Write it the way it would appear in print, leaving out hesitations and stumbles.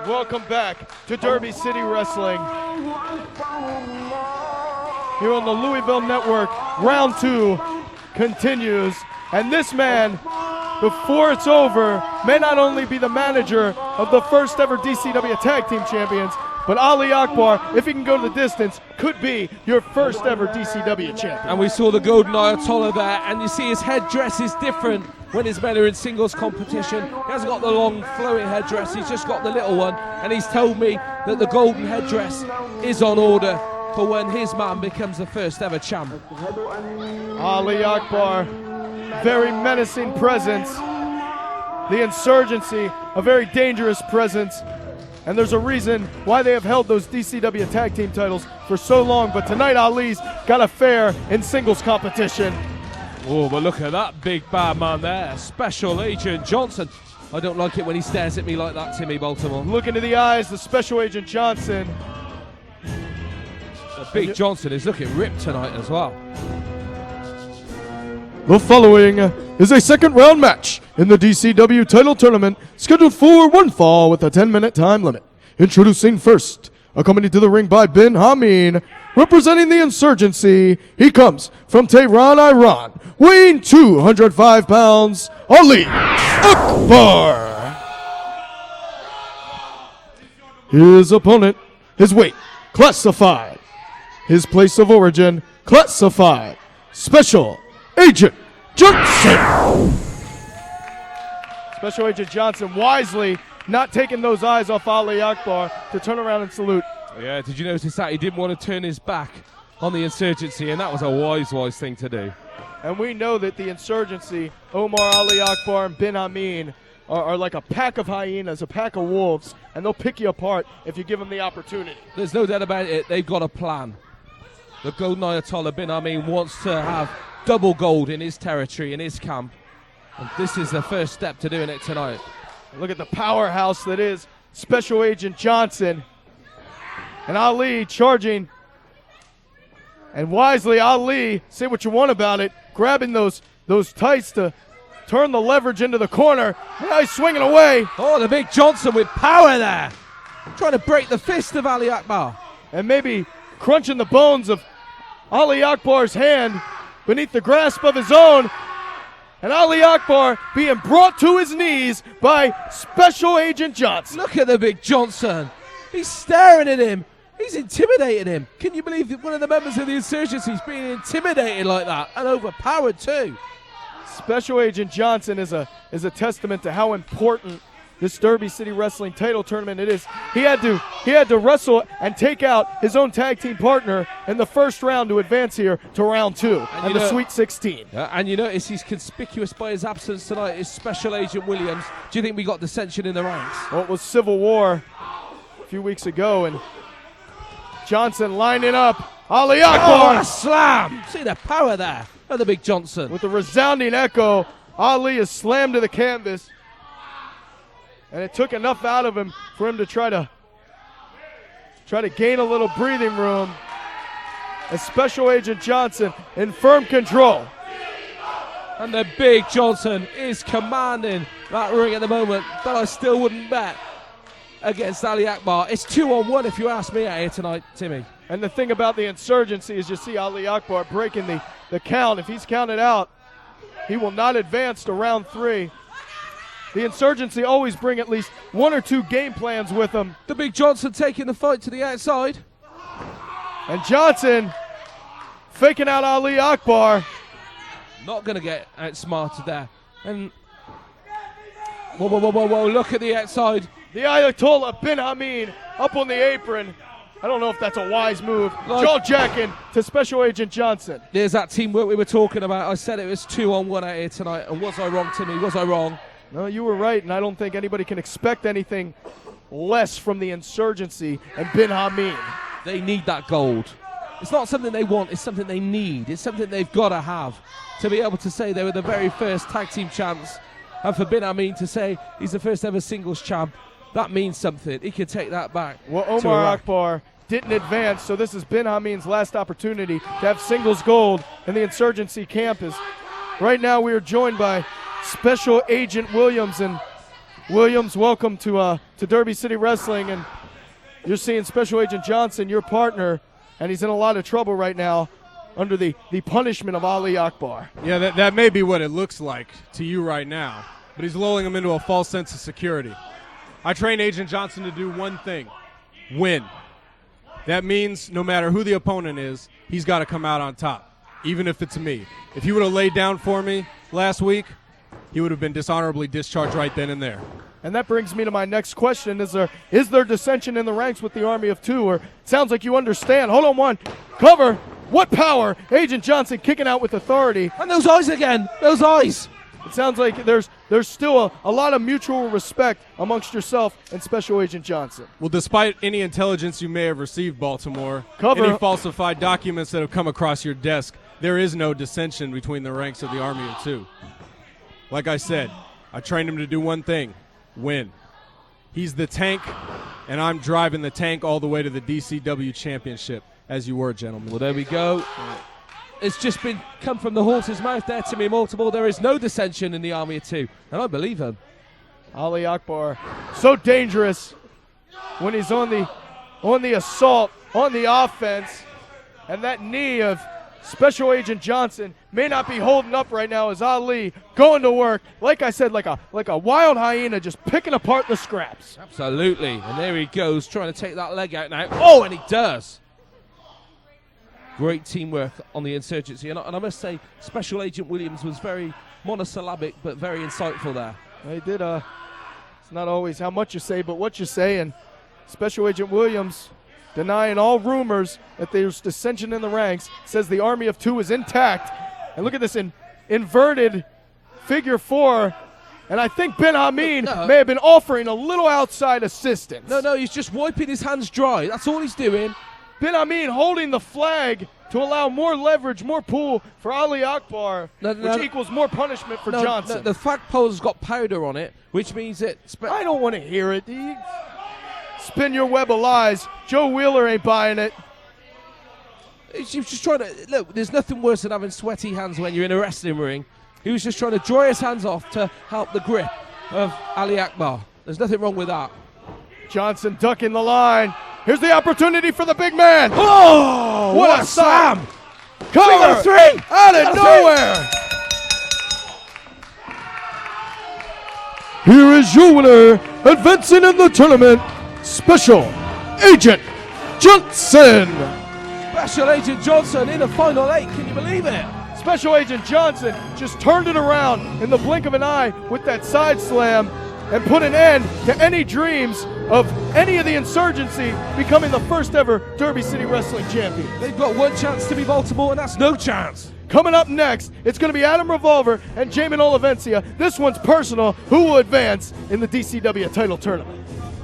Welcome back to Derby City Wrestling. Here on the Louisville Network, round 2 continues. And this man, before it's over, may not only be the manager of the first ever DCW Tag Team Champions, but Ali Akbar, if he can go to the distance, could be your first ever DCW champion. And we saw the golden Ayatollah there, and you see his headdress is different when his men are in singles competition. He hasn't got the long flowing headdress, he's just got the little one, and he's told me that the golden headdress is on order for when his man becomes the first ever champ. Ali Akbar, very menacing presence. The Insurgency, a very dangerous presence. And there's a reason why they have held those DCW tag team titles for so long. But tonight, Ali's got a fair in singles competition. Oh, but look at that big bad man there, Special Agent Johnson. I don't like it when he stares at me like that, Timmy Baltimore. Look into the eyes, the Special Agent Johnson. The big Johnson is looking ripped tonight as well. The following is a second round match in the DCW title tournament, scheduled for one fall with a 10-minute time limit. Introducing first, accompanied to the ring by Ben Hamin, representing the Insurgency, he comes from Tehran, Iran, weighing 205 pounds, Ali Akbar. His opponent, his weight, classified. His place of origin, classified. Special Agent Johnson. Special Agent Johnson wisely not taking those eyes off Ali Akbar to turn around and salute. Yeah, did you notice that? He didn't want to turn his back on the Insurgency, and that was a wise thing to do. And we know that the Insurgency, Omar, Ali Akbar, and Ben Hamin are like a pack of hyenas, a pack of wolves, and they'll pick you apart if you give them the opportunity. There's no doubt about it. They've got a plan. The Golden Ayatollah Ben Hamin wants to have double gold in his territory, in his camp. And this is the first step to doing it tonight. Look at the powerhouse that is Special Agent Johnson. And Ali charging. And wisely, Ali, say what you want about it, grabbing those tights to turn the leverage into the corner. Now he's swinging away. Oh, the big Johnson with power there. Trying to break the fist of Ali Akbar. And maybe crunching the bones of Ali Akbar's hand beneath the grasp of his own. And Ali Akbar being brought to his knees by Special Agent Johnson. Look at the big Johnson. He's staring at him. He's intimidating him. Can you believe that one of the members of the Insurgency is being intimidated like that and overpowered too? Special Agent Johnson is a testament to how important this Derby City Wrestling title tournament it is. He had to wrestle and take out his own tag team partner in the first round to advance here to round 2 and the Sweet 16. And you notice he's conspicuous by his absence tonight is Special Agent Williams. Do you think we got dissension in the ranks? Well, it was civil war a few weeks ago, and Johnson lining up. Ali Akbar! Oh, a slam! See the power there of the big Johnson. With a resounding echo, Ali is slammed to the canvas. And it took enough out of him for him to try to gain a little breathing room. As Special Agent Johnson in firm control. And the big Johnson is commanding that ring at the moment, but I still wouldn't bet against Ali Akbar. It's 2-on-1 if you ask me out here tonight, Timmy. And the thing about the Insurgency is you see Ali Akbar breaking the count. If he's counted out, he will not advance to round 3. The Insurgency always bring at least 1 or 2 game plans with them. The big Johnson taking the fight to the outside. And Johnson faking out Ali Akbar. Not going to get outsmarted there. And whoa, look at the outside. The Ayatollah Ben Hamin up on the apron. I don't know if that's a wise move. Jaw jacking to Special Agent Johnson. There's that teamwork we were talking about. I said it was 2-on-1 out here tonight. And was I wrong, Timmy? Was I wrong? No, you were right, and I don't think anybody can expect anything less from the Insurgency and Ben Hamin. They need that gold. It's not something they want, it's something they need. It's something they've got to have to be able to say they were the very first tag team champs. And for Ben Hamin to say he's the first ever singles champ, that means something. He can take that back. Well, Omar Akbar didn't advance, so this is Ben Hamin's last opportunity to have singles gold in the Insurgency camp. Right now we are joined by Special Agent Williams, and Williams, welcome to Derby City Wrestling, and you're seeing Special Agent Johnson, your partner, and he's in a lot of trouble right now under the punishment of Ali Akbar. Yeah, that may be what it looks like to you right now, but he's lulling him into a false sense of security. I train Agent Johnson to do one thing: win. That means no matter who the opponent is, he's got to come out on top, even if it's me. If he would have laid down for me last week, he would have been dishonorably discharged right then and there. And that brings me to my next question. Is there dissension in the ranks with the Army of Two? Or it sounds like you understand. Hold on one. Cover. What power? Agent Johnson kicking out with authority. And those eyes again. Those eyes. It sounds like there's still a lot of mutual respect amongst yourself and Special Agent Johnson. Well, despite any intelligence you may have received, Baltimore, Cover. any falsified documents that have come across your desk, there is no dissension between the ranks of the Army of Two. Like I said, I trained him to do one thing: win. He's the tank, and I'm driving the tank all the way to the DCW championship, as you were, gentlemen. Well, there we go. It's just come from the horse's mouth there to me, Multiple. There is no dissension in the Army of Two, and I believe him. Ali Akbar, so dangerous when he's on the assault, on the offense, and that knee of Special Agent Johnson may not be holding up right now as Ali going to work, like I said, like a wild hyena, just picking apart the scraps. Absolutely, and there he goes, trying to take that leg out now. Oh, and he does. Great teamwork on the Insurgency, and I must say, Special Agent Williams was very monosyllabic, but very insightful there. He did. It's not always how much you say, but what you say, and Special Agent Williams denying all rumors that there's dissension in the ranks, says the Army of Two is intact. And look at this inverted figure four, and I think Ben Hamin may have been offering a little outside assistance. No, he's just wiping his hands dry. That's all he's doing. Ben Hamin holding the flag to allow more leverage, more pull for Ali Akbar, which equals more punishment for Johnson. The flagpole's got powder on it, which means that... I don't want to hear it. Spin your web of lies. Joe Wheeler ain't buying it. He was just trying to... Look, there's nothing worse than having sweaty hands when you're in a wrestling ring. He was just trying to dry his hands off to help the grip of Ali Akbar. There's nothing wrong with that. Johnson ducking the line. Here's the opportunity for the big man. Oh, what a slam! Cover! Three! Out of nowhere! Here is your winner, advancing in the tournament, Special Agent Johnson. Special Agent Johnson in the final 8. Can you believe it? Special Agent Johnson just turned it around in the blink of an eye with that side slam and put an end to any dreams of any of the Insurgency becoming the first ever Derby City Wrestling champion. They've got one chance to be Baltimore, and that's no chance. Coming up next, it's going to be Adam Revolver and Jamin Olivencia. This one's personal. Who will advance in the DCW title tournament?